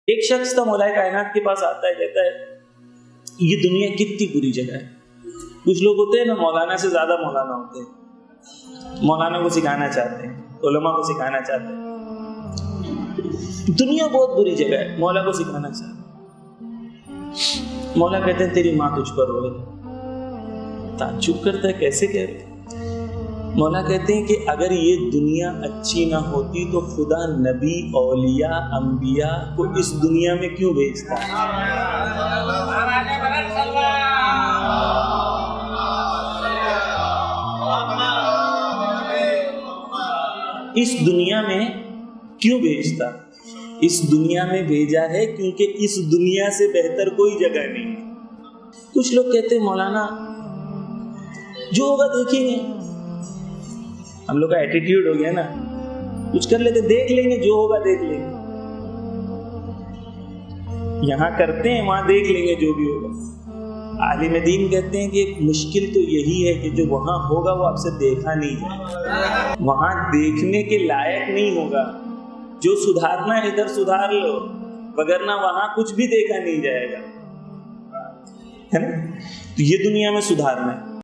एक शख्स था मौलाए कायनात के पास, आता है, कहता है ये दुनिया कितनी बुरी जगह है। कुछ लोग होते हैं ना, मौलाना से ज्यादा मौलाना होते हैं, मौलाना को सिखाना चाहते हैं, उलमा को सिखाना चाहते हैं। दुनिया बहुत बुरी जगह है, मौला को सिखाना चाहते हैं। मौला कहते हैं तेरी माँ तुझ पर रोए। ताज्जुब करता है, कैसे कह रहे? मौला कहते हैं कि अगर ये दुनिया अच्छी ना होती तो खुदा नबी, औलिया, अंबिया को इस दुनिया में क्यों भेजता? इस दुनिया में क्यों भेजता? इस दुनिया में भेजा है क्योंकि इस दुनिया से बेहतर कोई जगह नहीं। कुछ लोग कहते हैं मौलाना जो होगा देखेंगे। हम लोग का एटीट्यूड हो गया ना, कुछ कर लेते, देख लेंगे, जो होगा देख लेंगे। यहां करते हैं, वहां देख लेंगे जो भी होगा। आलिम दीन कहते हैं कि मुश्किल तो यही है कि जो वहां होगा वो आपसे देखा नहीं जाएगा, वहां देखने के लायक नहीं होगा। जो सुधारना है इधर सुधार लो, वगरना वहां कुछ भी देखा नहीं जाएगा, है ना? तो ये दुनिया में सुधारना है।